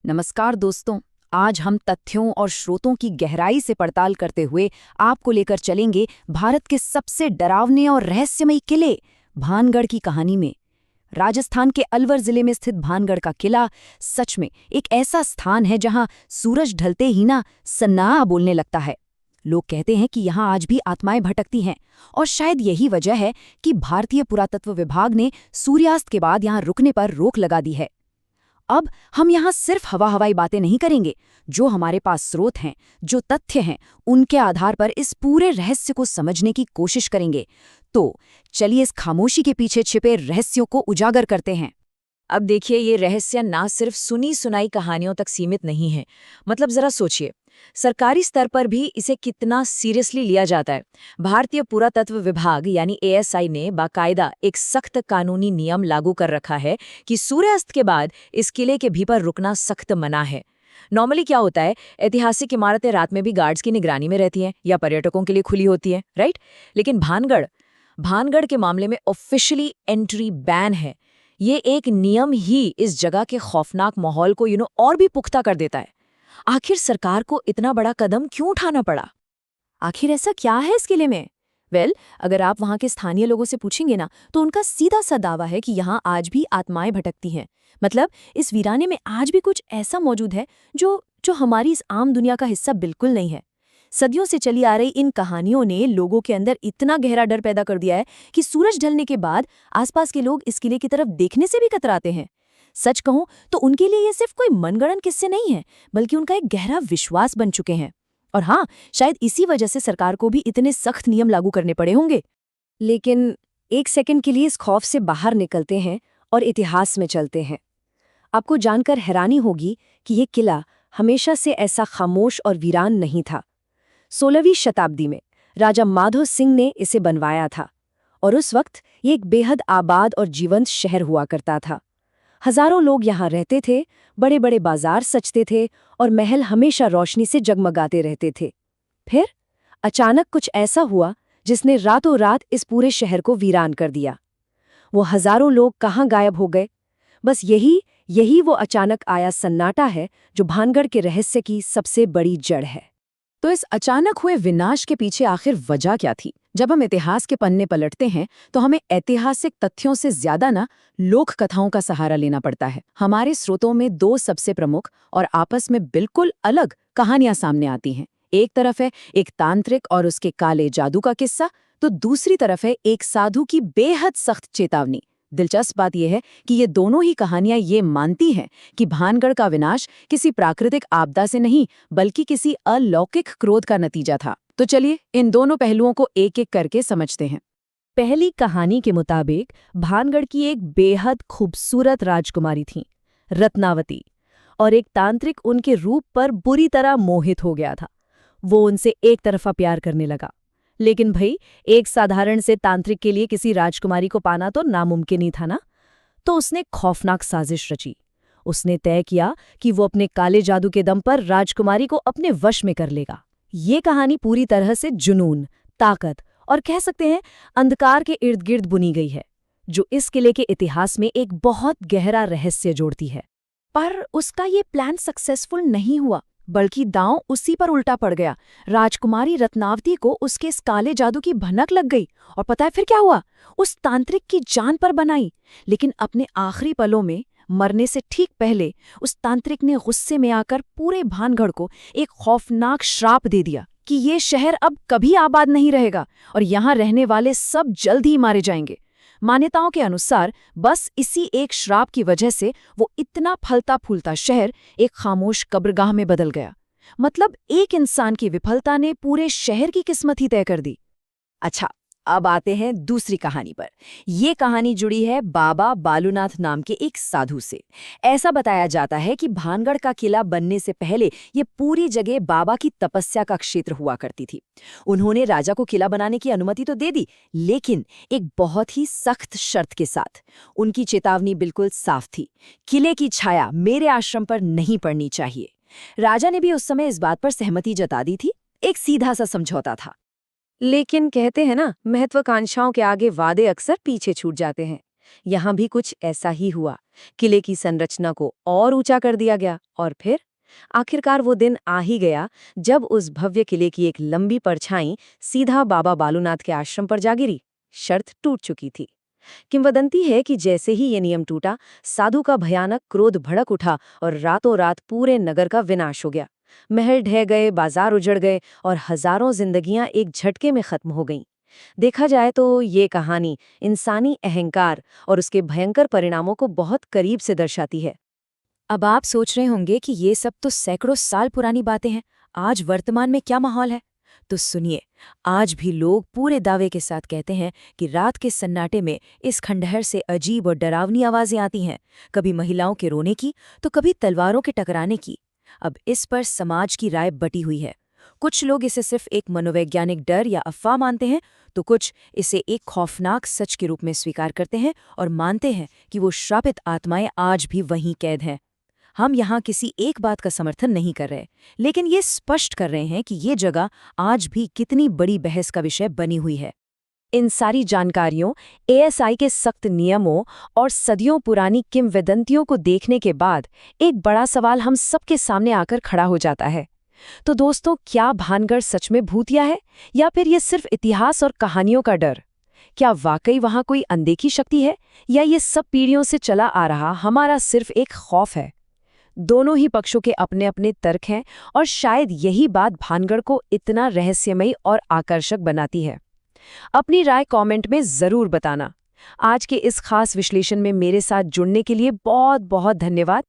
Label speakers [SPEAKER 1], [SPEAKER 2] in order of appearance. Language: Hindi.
[SPEAKER 1] नमस्कार दोस्तों। आज हम तथ्यों और स्रोतों की गहराई से पड़ताल करते हुए आपको लेकर चलेंगे भारत के सबसे डरावने और रहस्यमयी किले भानगढ़ की कहानी में। राजस्थान के अलवर जिले में स्थित भानगढ़ का किला सच में एक ऐसा स्थान है जहां सूरज ढलते ही ना सन्नाटा बोलने लगता है। लोग कहते हैं कि यहां आज भी आत्माएं भटकती हैं और शायद यही वजह है कि भारतीय पुरातत्व विभाग ने सूर्यास्त के बाद यहां रुकने पर रोक लगा दी है। अब हम यहाँ सिर्फ हवाई बातें नहीं करेंगे। जो हमारे पास स्रोत हैं, जो तथ्य हैं, उनके आधार पर इस पूरे रहस्य को समझने की कोशिश करेंगे। तो चलिए इस खामोशी के पीछे छिपे रहस्यों को उजागर करते हैं।
[SPEAKER 2] अब देखिए, ये रहस्य ना सिर्फ सुनी सुनाई कहानियों तक सीमित नहीं है। मतलब जरा सोचिए, सरकारी स्तर पर भी इसे कितना सीरियसली लिया जाता है। भारतीय पुरातत्व विभाग यानी एएसआई ने बाकायदा एक सख्त कानूनी नियम लागू कर रखा है कि सूर्यास्त के बाद इस किले के भीतर रुकना सख्त मना है। नॉर्मली क्या होता है, ऐतिहासिक इमारतें रात में भी गार्ड्स की निगरानी में रहती हैं या पर्यटकों के लिए खुली होती हैं, राइट। लेकिन भानगढ़ के मामले में ऑफिशियली एंट्री बैन है। ये एक नियम ही इस जगह के खौफनाक माहौल को और भी पुख्ता कर देता है। आखिर सरकार को इतना बड़ा कदम क्यों उठाना पड़ा?
[SPEAKER 3] आखिर ऐसा क्या है इस किले में? अगर आप वहाँ के स्थानीय लोगों से पूछेंगे ना, तो उनका सीधा सा दावा है कि यहाँ आज भी आत्माएं भटकती हैं। मतलब इस वीराने में आज भी कुछ ऐसा मौजूद है जो हमारी इस आम दुनिया का हिस्सा बिल्कुल नहीं है। सदियों से चली आ रही इन कहानियों ने लोगों के अंदर इतना गहरा डर पैदा कर दिया है कि सूरज ढलने के बाद आसपास के लोग इस किले की तरफ देखने से भी कतराते हैं। सच कहूं तो उनके लिए ये सिर्फ कोई मनगढ़ंत किस्से नहीं है, बल्कि उनका एक गहरा विश्वास बन चुके हैं। और हाँ, शायद इसी वजह से सरकार को भी इतने सख्त नियम लागू करने पड़े होंगे।
[SPEAKER 1] लेकिन एक सेकंड के लिए इस खौफ से बाहर निकलते हैं और इतिहास में चलते हैं। आपको जानकर हैरानी होगी कि यह किला हमेशा से ऐसा खामोश और वीरान नहीं था। 16वीं शताब्दी में राजा माधो सिंह ने इसे बनवाया था और उस वक्त ये एक बेहद आबाद और जीवंत शहर हुआ करता था। हजारों लोग यहाँ रहते थे, बड़े बड़े बाजार सजते थे और महल हमेशा रोशनी से जगमगाते रहते थे। फिर अचानक कुछ ऐसा हुआ जिसने रातों रात इस पूरे शहर को वीरान कर दिया। वो हजारों लोग कहाँ गायब हो गए? बस यही वो अचानक आया सन्नाटा है जो भानगढ़ के रहस्य की सबसे बड़ी जड़ है।
[SPEAKER 2] तो इस अचानक हुए विनाश के पीछे आखिर वजह क्या थी? जब हम इतिहास के पन्ने पलटते हैं तो हमें ऐतिहासिक तथ्यों से ज्यादा लोक कथाओं का सहारा लेना पड़ता है। हमारे स्रोतों में दो सबसे प्रमुख और आपस में बिल्कुल अलग कहानियां सामने आती हैं। एक तरफ है एक तांत्रिक और उसके काले जादू का किस्सा, तो दूसरी तरफ है एक साधु की बेहद सख्त चेतावनी। दिलचस्प बात यह है कि ये दोनों ही कहानियां ये मानती हैं कि भानगढ़ का विनाश किसी प्राकृतिक आपदा से नहीं, बल्कि किसी अलौकिक क्रोध का नतीजा था। तो चलिए इन दोनों पहलुओं को एक एक करके समझते हैं।
[SPEAKER 3] पहली कहानी के मुताबिक भानगढ़ की एक बेहद खूबसूरत राजकुमारी थी, रत्नावती, और एक तांत्रिक उनके रूप पर बुरी तरह मोहित हो गया था। वो उनसे एक तरफा प्यार करने लगा। लेकिन भाई, एक साधारण से तांत्रिक के लिए किसी राजकुमारी को पाना तो नामुमकिन ही था ना। तो उसने खौफनाक साजिश रची। उसने तय किया कि वो अपने काले जादू के दम पर राजकुमारी को अपने वश में कर लेगा। ये कहानी पूरी तरह से जुनून, ताकत और कह सकते हैं अंधकार के इर्द गिर्द बुनी गई है, जो इस किले के इतिहास में एक बहुत गहरा रहस्य जोड़ती है। पर उसका ये प्लान सक्सेसफुल नहीं हुआ, बल्कि दांव उसी पर उल्टा पड़ गया। राजकुमारी रत्नावती को उसके इस काले जादू की भनक लग गई और पता है फिर क्या हुआ? उस तांत्रिक की जान पर बनाई। लेकिन अपने आखिरी पलों में, मरने से ठीक पहले, उस तांत्रिक ने गुस्से में आकर पूरे भानगढ़ को एक खौफनाक श्राप दे दिया कि ये शहर अब कभी आबाद नहीं रहेगा और यहाँ रहने वाले सब जल्द ही मारे जाएंगे। मान्यताओं के अनुसार बस इसी एक श्राप की वजह से वो इतना फलता फूलता शहर एक खामोश कब्रगाह में बदल गया। मतलब एक इंसान की विफलता ने पूरे शहर की किस्मत ही तय कर दी।
[SPEAKER 1] अच्छा, अब आते हैं दूसरी कहानी पर। ये कहानी जुड़ी है बाबा बालूनाथ नाम के एक साधु से। ऐसा बताया जाता है कि भानगढ़ का किला बनने से पहले ये पूरी जगह बाबा की तपस्या का क्षेत्र हुआ करती थी। उन्होंने राजा को किला बनाने की अनुमति तो दे दी, लेकिन एक बहुत ही सख्त शर्त के साथ। उनकी चेतावनी बिल्कुल साफ थी, किले की छाया मेरे आश्रम पर नहीं पड़नी चाहिए। राजा ने भी उस समय इस बात पर सहमति जता दी थी। एक सीधा सा समझौता था।
[SPEAKER 3] लेकिन कहते हैं ना, महत्वाकांक्षाओं के आगे वादे अक्सर पीछे छूट जाते हैं। यहाँ भी कुछ ऐसा ही हुआ। किले की संरचना को और ऊंचा कर दिया गया और फिर आखिरकार वो दिन आ ही गया जब उस भव्य किले की एक लंबी परछाई सीधा बाबा बालूनाथ के आश्रम पर जा गिरी। शर्त टूट चुकी थी। किंवदंती है कि जैसे ही ये नियम टूटा, साधु का भयानक क्रोध भड़क उठा और रातों रात पूरे नगर का विनाश हो गया। महल ढह गए, बाजार उजड़ गए और हजारों जिंदगियां एक झटके में खत्म हो गईं। देखा जाए तो ये कहानी इंसानी अहंकार और उसके भयंकर परिणामों को बहुत करीब से दर्शाती है।
[SPEAKER 2] अब आप सोच रहे होंगे कि ये सब तो सैकड़ों साल पुरानी बातें हैं, आज वर्तमान में क्या माहौल है? तो सुनिए, आज भी लोग पूरे दावे के साथ कहते हैं कि रात के सन्नाटे में इस खंडहर से अजीब और डरावनी आवाजें आती हैं, कभी महिलाओं के रोने की तो कभी तलवारों के टकराने की। अब इस पर समाज की राय बटी हुई है। कुछ लोग इसे सिर्फ एक मनोवैज्ञानिक डर या अफवाह मानते हैं, तो कुछ इसे एक खौफनाक सच के रूप में स्वीकार करते हैं और मानते हैं कि वो श्रापित आत्माएं आज भी वहीं कैद हैं। हम यहाँ किसी एक बात का समर्थन नहीं कर रहे, लेकिन ये स्पष्ट कर रहे हैं कि ये जगह आज भी कितनी बड़ी बहस का विषय बनी हुई है। इन सारी जानकारियों, एएसआई के सख्त नियमों और सदियों पुरानी किंवदंतियों को देखने के बाद एक बड़ा सवाल हम सबके सामने आकर खड़ा हो जाता है। तो दोस्तों, क्या भानगढ़ सच में भूतिया है या फिर ये सिर्फ इतिहास और कहानियों का डर? क्या वाकई वहाँ कोई अनदेखी शक्ति है या ये सब पीढ़ियों से चला आ रहा हमारा सिर्फ एक खौफ है? दोनों ही पक्षों के अपने अपने तर्क हैं और शायद यही बात भानगढ़ को इतना रहस्यमयी और आकर्षक बनाती है। अपनी राय कमेंट में ज़रूर बताना। आज के इस खास विश्लेषण में मेरे साथ जुड़ने के लिए बहुत बहुत धन्यवाद।